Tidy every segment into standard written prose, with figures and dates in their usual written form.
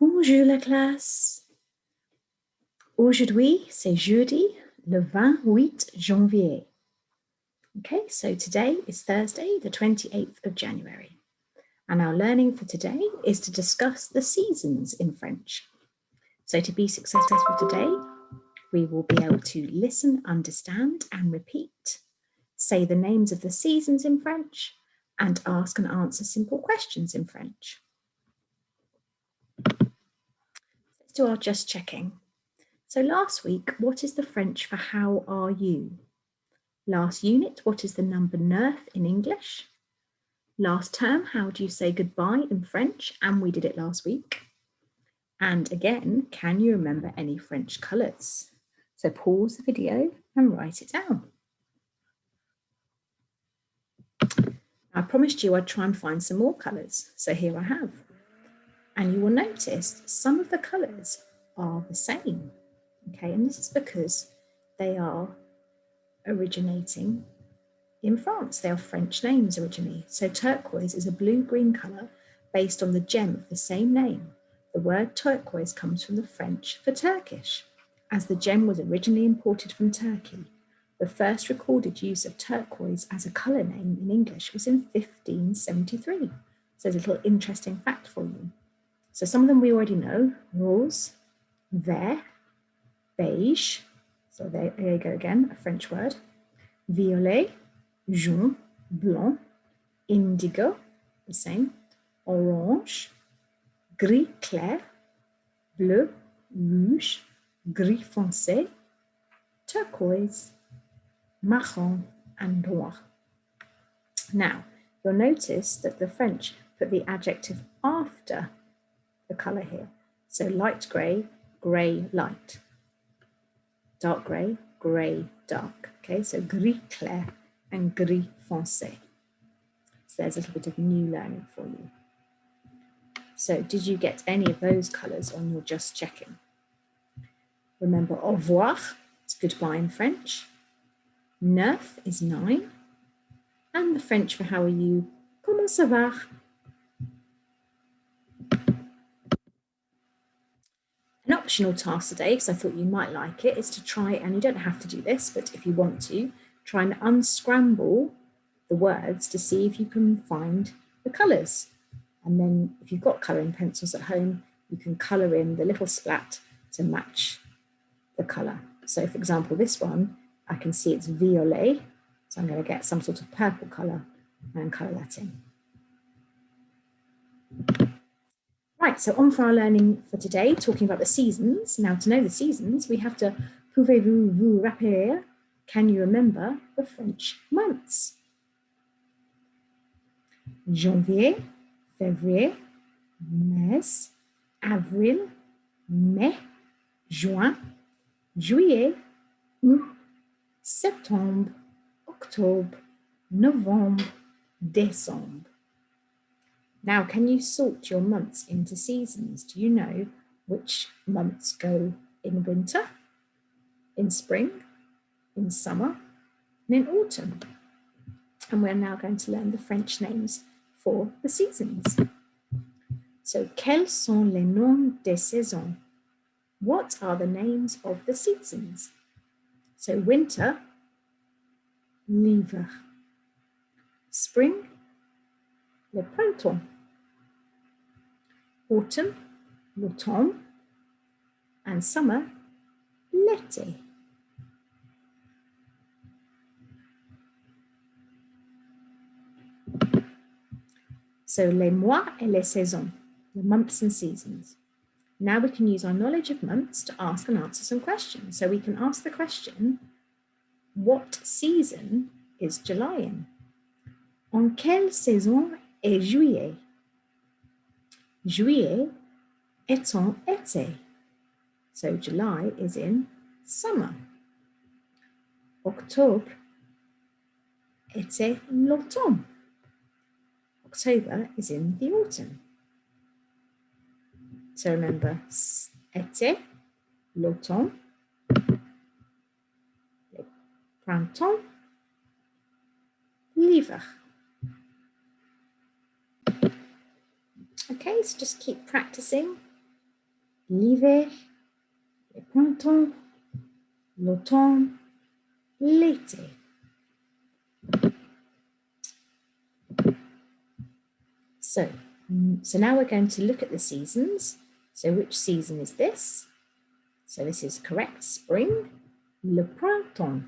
Bonjour la classe. Aujourd'hui, c'est jeudi, le 28 janvier. Okay, so today is Thursday, the 28th of January. And our learning for today is to discuss the seasons in French. So to be successful today, we will be able to listen, understand, and repeat, say the names of the seasons in French, and ask and answer simple questions in French. Let's do our just checking. So last week, what is the French for how are you? Last unit, what is the number 9 in English? Last term, how do you say goodbye in French? And we did it last week. And again, can you remember any French colours? So pause the video and write it down. I promised you I'd try and find some more colours, so here I have. And you will notice some of the colours are the same, okay? And this is because they are originating in France. They are French names originally. So turquoise is a blue-green colour based on the gem of the same name. The word turquoise comes from the French for Turkish, as the gem was originally imported from Turkey. The first recorded use of turquoise as a colour name in English was in 1573. So there's a little interesting fact for you. So some of them we already know: rose, vert, beige. So there you go again, a French word. Violet, jaune, blanc, indigo, the same, orange, gris clair, bleu, rouge, gris foncé, turquoise, marron, and noir. Now, you'll notice that the French put the adjective after the colour here. So light grey, grey light. Dark grey, grey dark. Okay, so gris clair and gris foncé. So there's a little bit of new learning for you. So did you get any of those colours on your just checking? Remember, au revoir, it's goodbye in French. Neuf is 9. And the French for how are you? Comment ça va? An optional task today, because I thought you might like it, is to try, and you don't have to do this, but if you want to, try and unscramble the words to see if you can find the colours. And then if you've got colouring pencils at home, you can colour in the little splat to match the colour. So for example, this one, I can see it's violet. So I'm going to get some sort of purple colour and colour that in. Right, so on for our learning for today, talking about the seasons. Now, to know the seasons, we have to, pouvez-vous vous rappeler? Can you remember the French months? Janvier, février, mars, avril, mai, juin, juillet, août, septembre, octobre, novembre, décembre. Now, can you sort your months into seasons? Do you know which months go in winter, in spring, in summer, and in autumn? And we're now going to learn the French names for the seasons. So, quels sont les noms des saisons? What are the names of the seasons? So, winter, l'hiver. Spring, le printemps. Autumn, l'automne. And summer, l'été. So, les mois et les saisons, the months and seasons. Now we can use our knowledge of months to ask and answer some questions. So we can ask the question, what season is July in? En quelle saison est juillet? Juillet est en été. So July is in summer. Octobre était l'automne. October is in the autumn. So remember, été, l'automne, le printemps, l'hiver. Okay, so just keep practicing l'hiver, le printemps, l'automne, l'été. So now we're going to look at the seasons. So which season is this? So this is correct, spring, le printemps.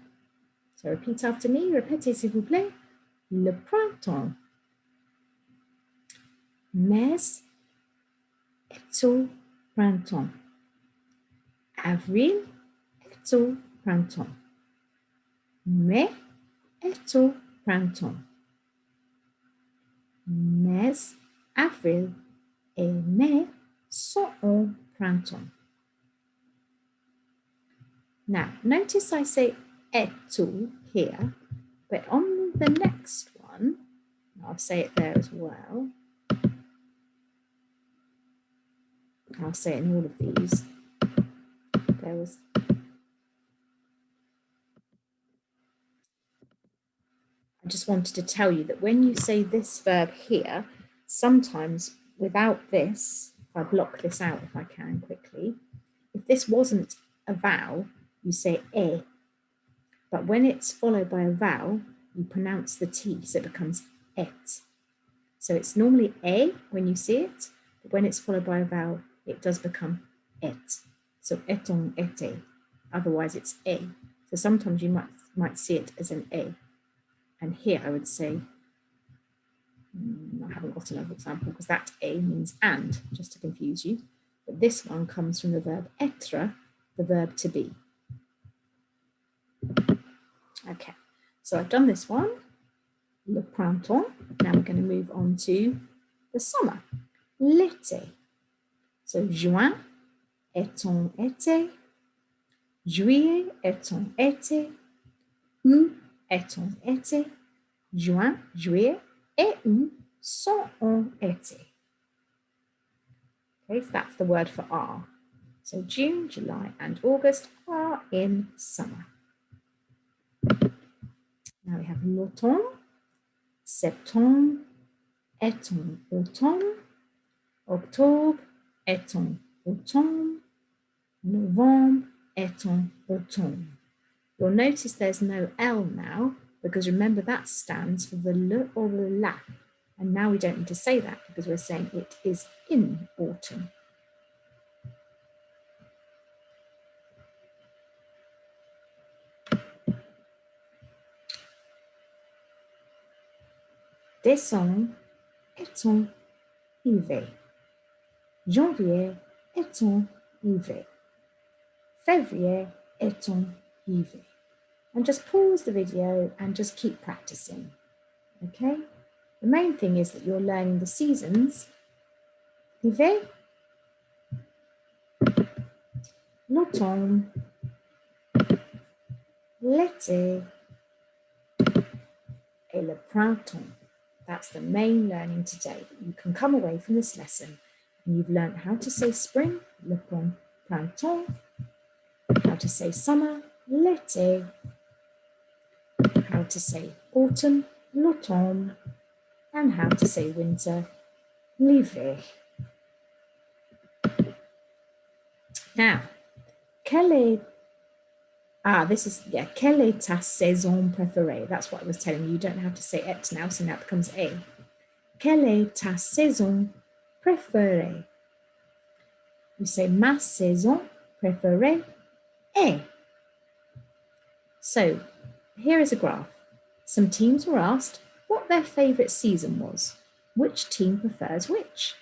So repeat after me, répétez s'il vous plaît. Le printemps. Mars est au printemps. Avril est au printemps. Mai est au printemps. Mars, avril et mai sont au printemps. Now, notice I say etu here, but on the next one, I'll say it there as well. I'll say it in all of these. I just wanted to tell you that when you say this verb here, sometimes without this, if I block this out if I can quickly, if this wasn't a vowel, you say e. But when it's followed by a vowel, you pronounce the T, so it becomes et. So it's normally e when you see it, but when it's followed by a vowel, it does become et. So eton, ete. Otherwise it's e. So sometimes you might see it as an e. And here I would say, I haven't got another example because that a means and, just to confuse you. But this one comes from the verb être, the verb to be. Okay, so I've done this one, le printemps. Now we're going to move on to the summer, l'été. So juin est en été, juillet est en été, août est en été, juin, juillet et août sont en été. Okay, so that's the word for are. So June, July, and August are in summer. Now we have l'automne, septembre est en automne, octobre est en automne, novembre est en automne. You'll notice there's no L now, because remember that stands for the le or the la. And now we don't need to say that because we're saying it is in autumn. Décembre est en hiver. Janvier est en hiver. Février est en hiver. And just pause the video and just keep practicing. Okay? The main thing is that you're learning the seasons. Hiver, l'automne, l'été, et le printemps. That's the main learning today. You can come away from this lesson and you've learned how to say spring, le printemps, how to say summer, l'été, how to say autumn, l'automne, and how to say winter, l'hiver. Now, quelle est ta saison préférée? That's what I was telling you. You don't have to say et now, so now it becomes a. Quelle est ta saison préférée? You say ma saison préférée est. So here is a graph. Some teams were asked what their favourite season was. Which team prefers which?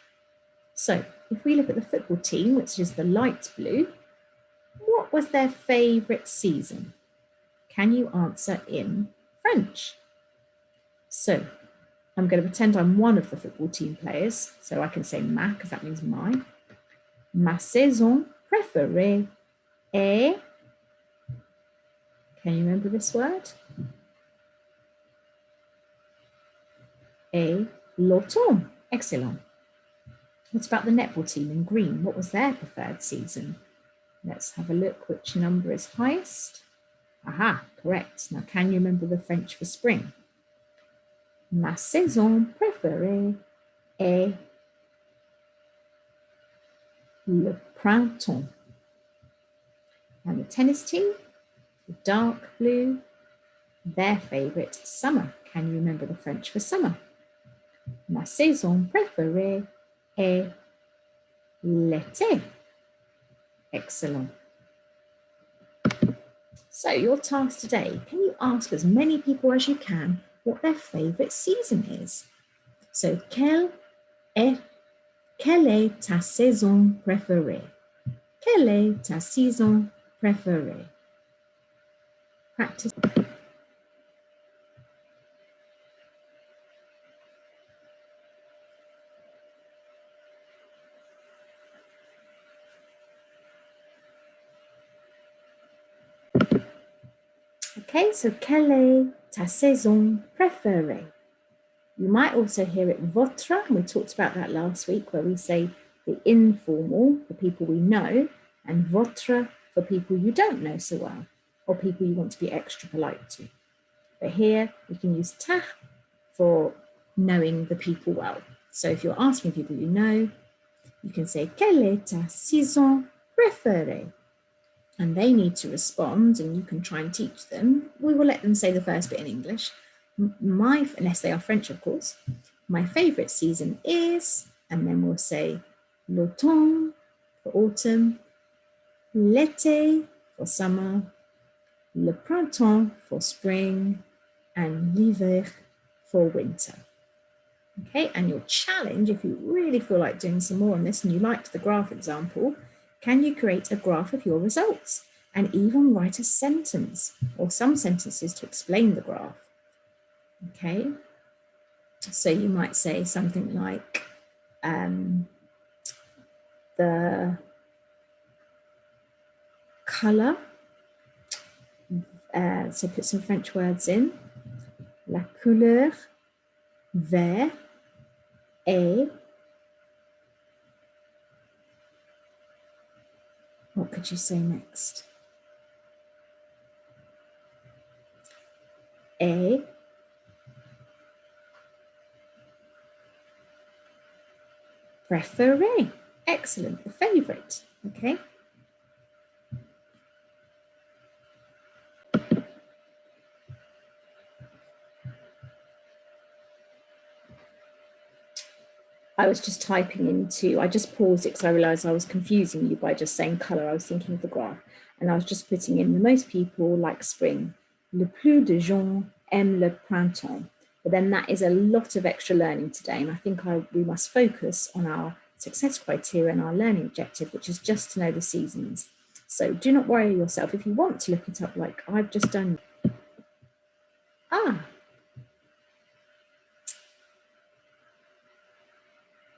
So if we look at the football team, which is the light blue, what was their favourite season? Can you answer in French? So I'm going to pretend I'm one of the football team players. So I can say ma, because that means my. Ma saison préférée est. Can you remember this word? Et l'automne. Excellent. What about the netball team in green? What was their preferred season? Let's have a look which number is highest. Aha, correct. Now, can you remember the French for spring? Ma saison préférée est le printemps. And the tennis team, the dark blue, their favourite, summer. Can you remember the French for summer? Ma saison préférée est l'été. Excellent. So your task today, can you ask as many people as you can what their favourite season is? So quelle est ta saison préférée? Quelle est ta saison préférée? Practice. Okay, so quelle est ta saison préférée? You might also hear it votre, and we talked about that last week, where we say the informal for people we know, and votre for people you don't know so well, or people you want to be extra polite to. But here we can use ta for knowing the people well. So if you're asking people you know, you can say quelle est ta saison préférée? And they need to respond, and you can try and teach them. We will let them say the first bit in English. Unless they are French, of course. My favourite season is, and then we'll say l'automne for autumn, l'été for summer, le printemps for spring, and l'hiver for winter. Okay, and your challenge, if you really feel like doing some more on this and you liked the graph example, can you create a graph of your results and even write a sentence or some sentences to explain the graph? Okay, so you might say something like the color, so put some French words in, la couleur vert est, what could you say next? Est préféré. Excellent, the favorite, okay? I was just typing into, I just paused it because I realised I was confusing you by just saying colour. I was thinking of the graph, and I was just putting in, most people like spring. Le plus de gens aiment le printemps. But then that is a lot of extra learning today, and I think we must focus on our success criteria and our learning objective, which is just to know the seasons. So do not worry yourself. If you want to look it up like I've just done.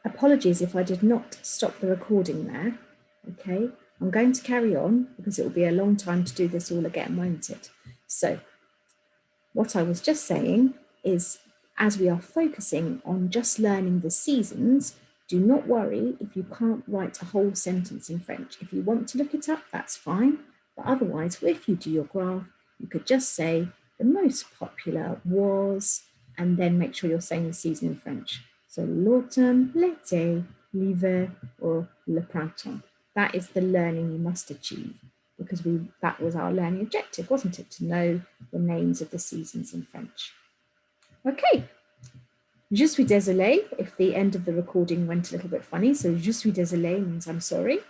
Apologies if I did not stop the recording there. Okay, I'm going to carry on because it will be a long time to do this all again, won't it? So what I was just saying is, as we are focusing on just learning the seasons, do not worry if you can't write a whole sentence in French. If you want to look it up, that's fine. But otherwise, if you do your graph, you could just say the most popular was, and then make sure you're saying the season in French. So l'automne, l'été, l'hiver, or le printemps. That is the learning you must achieve, because that was our learning objective, wasn't it? To know the names of the seasons in French. Okay. Je suis désolée if the end of the recording went a little bit funny. So je suis désolée means I'm sorry.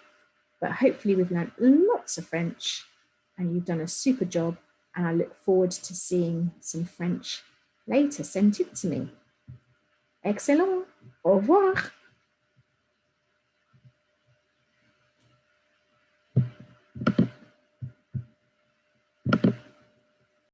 But hopefully we've learned lots of French and you've done a super job. And I look forward to seeing some French later. Send it to me. Excellent. Au revoir.